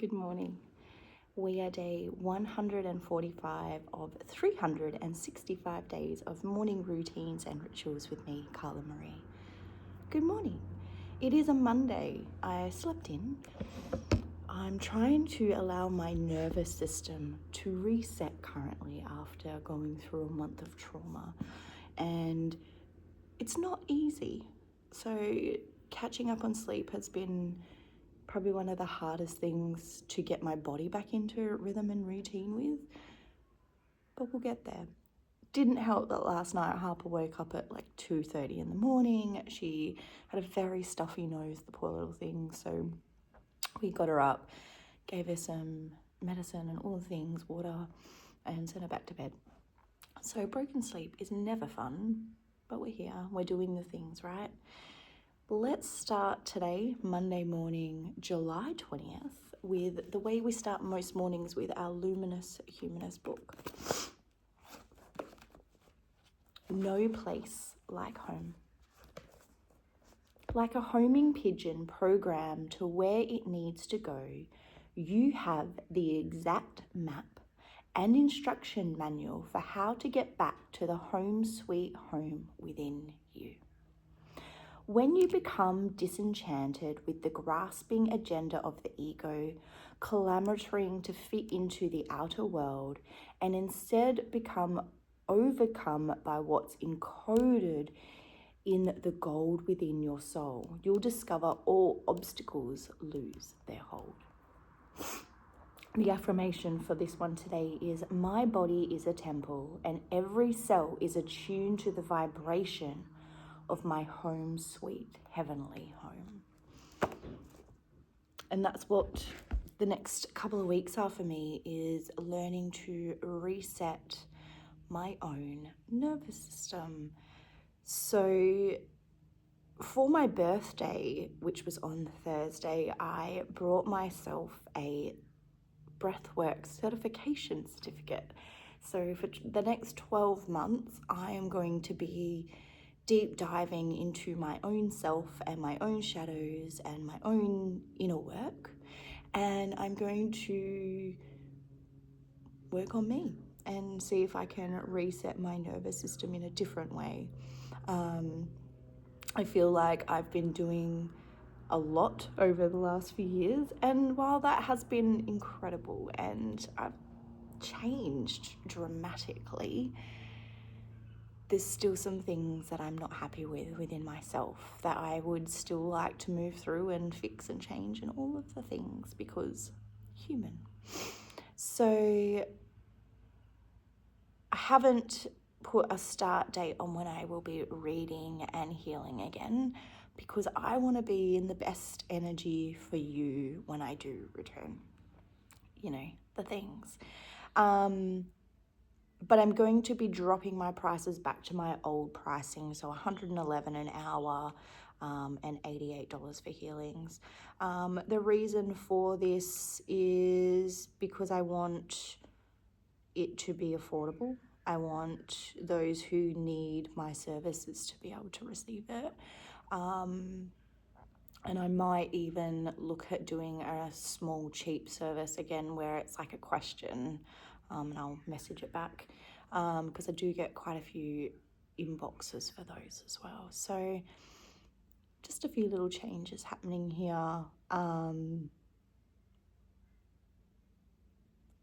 Good morning. We are day 145 of 365 days of morning routines and rituals with me, Carla Marie. Good morning. It is a Monday. I slept in. I'm trying to allow my nervous system to reset currently after going through a month of trauma. And it's not easy. So catching up on sleep has been probably one of the hardest things to get my body back into rhythm and routine with, but we'll get there. Didn't help that last night Harper woke up at like 2:30 in the morning. She had a very stuffy nose, the poor little thing, so we got her up, gave her some medicine and all the things, water, and sent her back to bed. So broken sleep is never fun, but we're here, we're doing the things, right? Let's start today, Monday morning, July 20th, with the way we start most mornings with our Luminous Humanist book. No place like home. Like a homing pigeon programmed to where it needs to go, you have the exact map and instruction manual for how to get back to the home sweet home within you. When you become disenchanted with the grasping agenda of the ego, clamoring to fit into the outer world, and instead become overcome by what's encoded in the gold within your soul, you'll discover all obstacles lose their hold. The affirmation for this one today is, my body is a temple and every cell is attuned to the vibration of my home sweet heavenly home. And that's what the next couple of weeks are for me, is learning to reset my own nervous system. So for my birthday, which was on Thursday, I brought myself a breathwork certification certificate. So for the next 12 months, I am going to be deep diving into my own self and my own shadows and my own inner work. And I'm going to work on me and see if I can reset my nervous system in a different way. I feel like I've been doing a lot over the last few years, and while that has been incredible and I've changed dramatically, there's still some things that I'm not happy with within myself that I would still like to move through and fix and change and all of the things, because human. So I haven't put a start date on when I will be reading and healing again, because I want to be in the best energy for you when I do return, the things. But I'm going to be dropping my prices back to my old pricing, so $111 an hour and $88 for healings. The reason for this is because I want it to be affordable. I want those who need my services to be able to receive it. And I might even look at doing a small cheap service again where it's like a question, and I'll message it back, because I do get quite a few inboxes for those as well. So just a few little changes happening here. And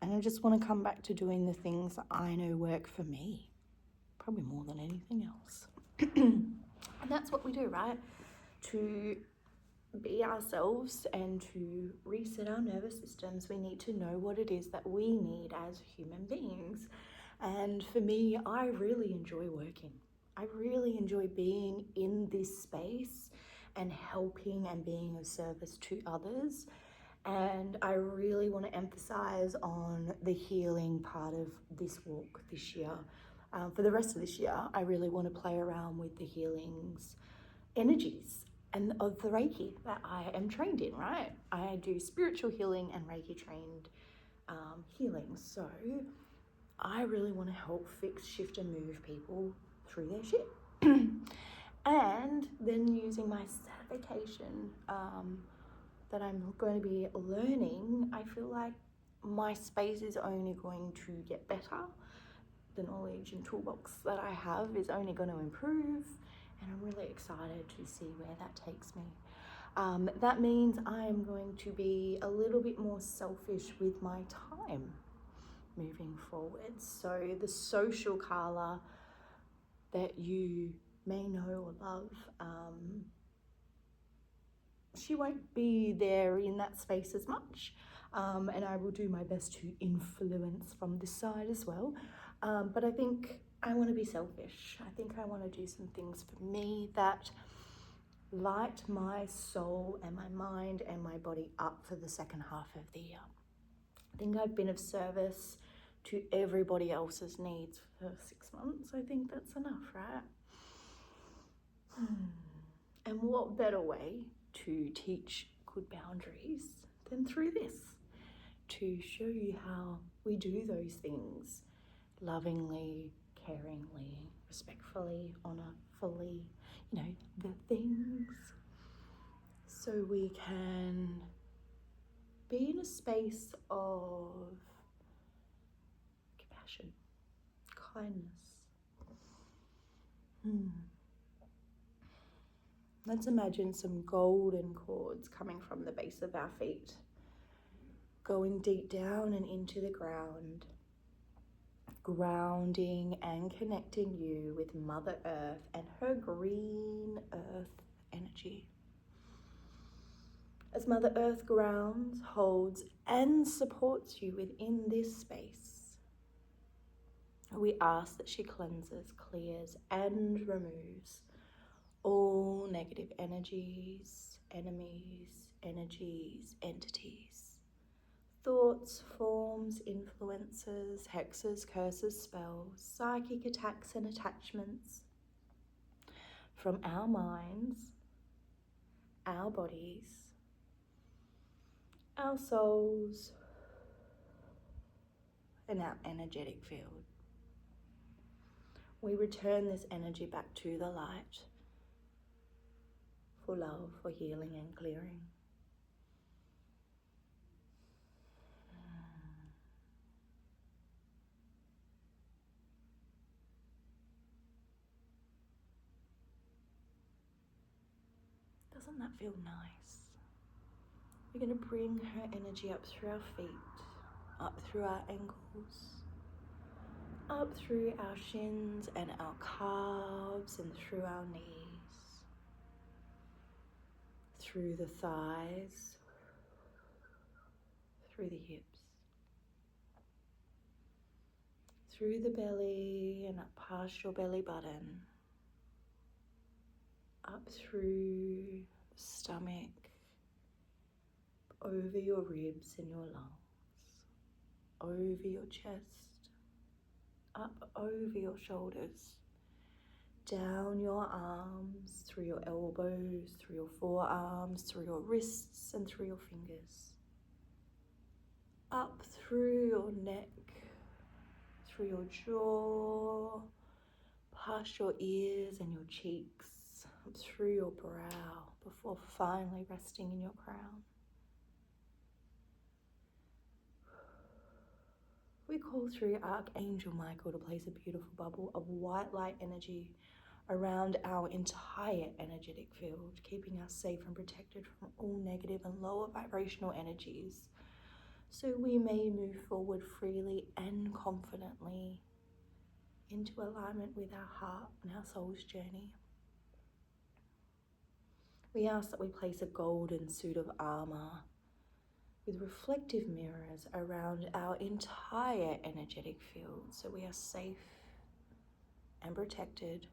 I just want to come back to doing the things that I know work for me, probably more than anything else. And that's what we do, right? To be ourselves and to reset our nervous systems, we need to know what it is that we need as human beings. And for me, I really enjoy working. I really enjoy being in this space and helping and being of service to others. And I really want to emphasize on the healing part of this walk this year. For the rest of this year, I really want to play around with the healings energies and of the Reiki that I am trained in, right? I do spiritual healing and Reiki trained healing. So I really want to help fix, shift and move people through their shit. And then using my certification that I'm going to be learning, I feel like my space is only going to get better. The knowledge and toolbox that I have is only going to improve, and I'm really excited to see where that takes me. That means I'm going to be a little bit more selfish with my time moving forward. So the social Carla that you may know or love, she won't be there in that space as much, and I will do my best to influence from this side as well. But I think I want to be selfish. I think I want to do some things for me that light my soul and my mind and my body up for the second half of the year. I think I've been of service to everybody else's needs for 6 months. I think that's enough, right? And what better way to teach good boundaries than through this, to show you how we do those things lovingly, caringly, respectfully, honourfully, the things, so we can be in a space of compassion, kindness. Let's imagine some golden cords coming from the base of our feet, going deep down and into the ground, grounding and connecting you with Mother Earth and her green earth energy. As Mother Earth grounds, holds, and supports you within this space, we ask that she cleanses, clears, and removes all negative energies, enemies, entities, thoughts, forms, influences, hexes, curses, spells, psychic attacks and attachments from our minds, our bodies, our souls, and our energetic field. We return this energy back to the light for love, for healing and clearing. Doesn't that feel nice? We're going to bring her energy up through our feet, up through our ankles, up through our shins and our calves and through our knees, through the thighs, through the hips, through the belly and up past your belly button, up through the stomach, over your ribs and your lungs, over your chest, up over your shoulders, down your arms, through your elbows, through your forearms, through your wrists and through your fingers, up through your neck, through your jaw, past your ears and your cheeks, up through your brow, before finally resting in your crown. We call through Archangel Michael to place a beautiful bubble of white light energy around our entire energetic field, keeping us safe and protected from all negative and lower vibrational energies, so we may move forward freely and confidently into alignment with our heart and our soul's journey. We ask that we place a golden suit of armor with reflective mirrors around our entire energetic field, so we are safe and protected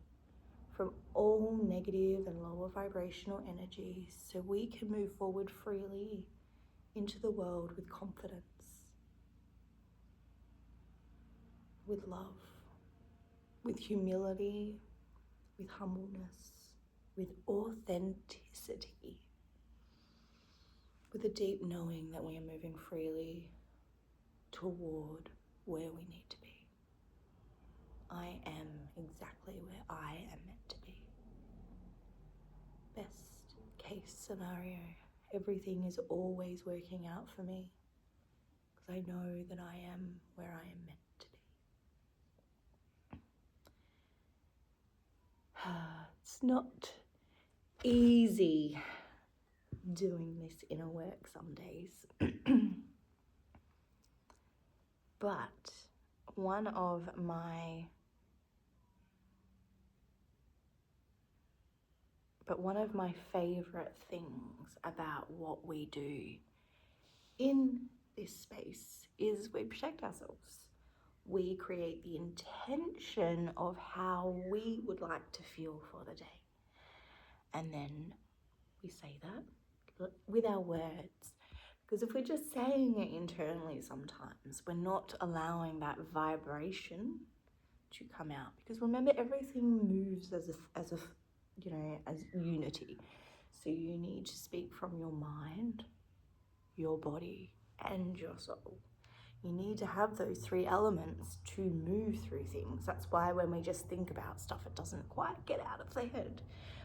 from all negative and lower vibrational energies, so we can move forward freely into the world with confidence, with love, with humility, with humbleness, with authenticity, with a deep knowing that we are moving freely toward where we need to be. I am exactly where I am meant to be. Best case scenario, everything is always working out for me, because I know that I am where I am meant to be. It's not easy doing this inner work some days. But one of my favorite things about what we do in this space is we protect ourselves. We create the intention of how we would like to feel for the day. And then we say that with our words. Because if we're just saying it internally sometimes, we're not allowing that vibration to come out. Because remember, everything moves as unity. So you need to speak from your mind, your body, and your soul. You need to have those three elements to move through things. That's why when we just think about stuff, it doesn't quite get out of the head.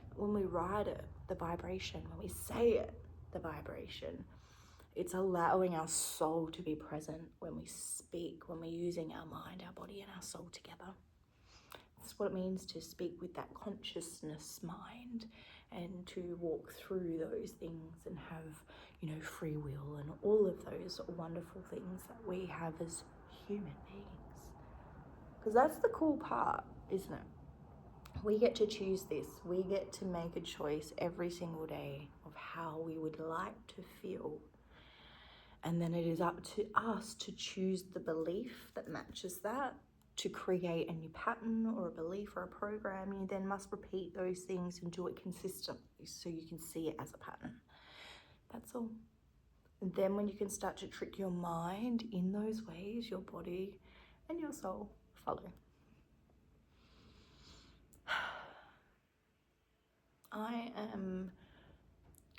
But when we write it, the vibration, when we say it, the vibration, it's allowing our soul to be present when we speak, when we're using our mind, our body, and our soul together. That's what it means to speak with that consciousness mind, and to walk through those things and have, free will and all of those wonderful things that we have as human beings. Because that's the cool part, isn't it? We get to choose this. We get to make a choice every single day of how we would like to feel. And then it is up to us to choose the belief that matches that, to create a new pattern or a belief or a program. You then must repeat those things and do it consistently so you can see it as a pattern. That's all. And then when you can start to trick your mind in those ways, your body and your soul follow. I am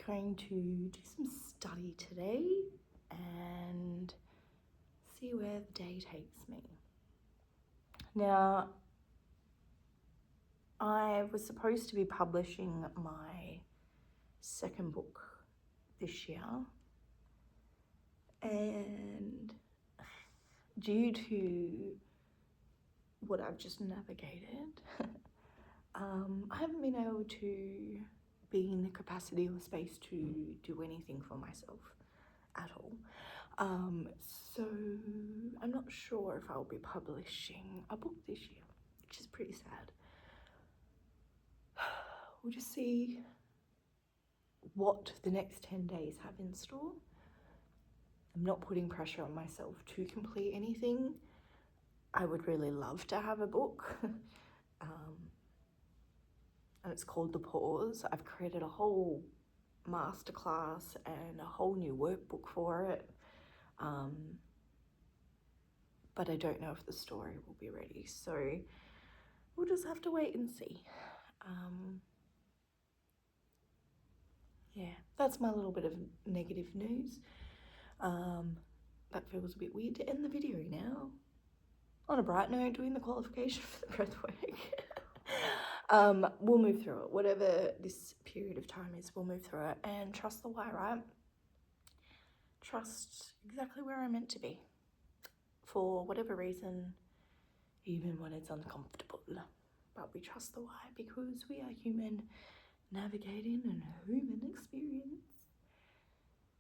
going to do some study today and see where the day takes me. Now, I was supposed to be publishing my second book this year, and due to what I've just navigated, I haven't been able to be in the capacity or space to do anything for myself at all. So I'm not sure if I'll be publishing a book this year, which is pretty sad. We'll just see what the next 10 days have in store. I'm not putting pressure on myself to complete anything. I would really love to have a book. And it's called The Pause. I've created a whole masterclass and a whole new workbook for it. But I don't know if the story will be ready. So we'll just have to wait and see. Yeah, that's my little bit of negative news. That feels a bit weird to end the video now. On a bright note, doing the qualification for the breathwork. We'll move through it. Whatever this period of time is, we'll move through it and trust the why, right? Trust exactly where I'm meant to be for whatever reason, even when it's uncomfortable. But we trust the why because we are human, navigating a human experience.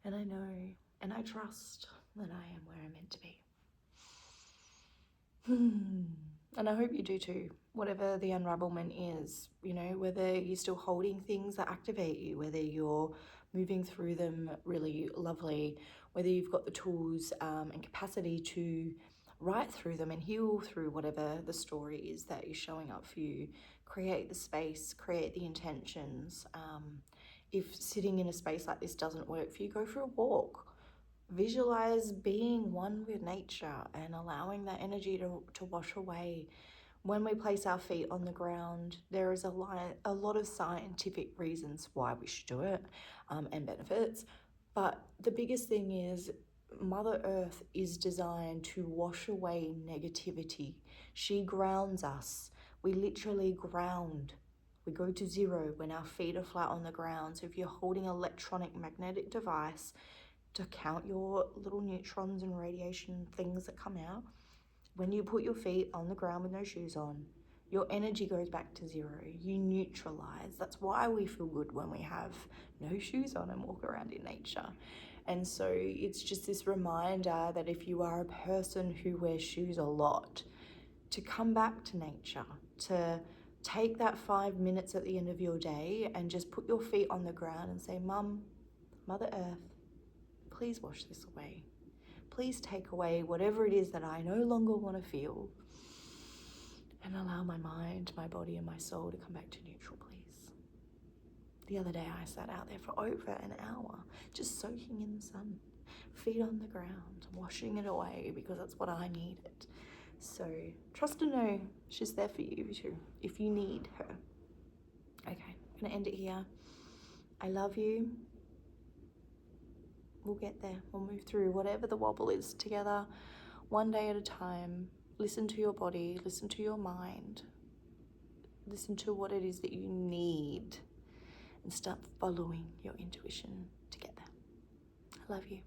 And I know and I trust that I am where I'm meant to be. And I hope you do too, whatever the unravelment is, whether you're still holding things that activate you, whether you're moving through them really lovely, whether you've got the tools and capacity to write through them and heal through whatever the story is that is showing up for you. Create the space, create the intentions. If sitting in a space like this doesn't work for you, go for a walk. Visualize being one with nature and allowing that energy to wash away. When we place our feet on the ground, there is a lot of scientific reasons why we should do it and benefits. But the biggest thing is Mother Earth is designed to wash away negativity. She grounds us. We literally ground. We go to 0 when our feet are flat on the ground. So if you're holding an electronic magnetic device to count your little neutrons and radiation things that come out, when you put your feet on the ground with no shoes on, your energy goes back to 0. You neutralize. That's why we feel good when we have no shoes on and walk around in nature. And so it's just this reminder that if you are a person who wears shoes a lot, to come back to nature, to take that 5 minutes at the end of your day and just put your feet on the ground and say, Mum, Mother Earth, please wash this away. Please take away whatever it is that I no longer want to feel, and allow my mind, my body, and my soul to come back to neutral, please. The other day I sat out there for over an hour, just soaking in the sun, feet on the ground, washing it away because that's what I needed. So trust and know she's there for you too, if you need her. Okay, I'm gonna end it here. I love you. We'll get there. We'll move through whatever the wobble is together, one day at a time. Listen to your body, listen to your mind, listen to what it is that you need, and start following your intuition to get there. I love you.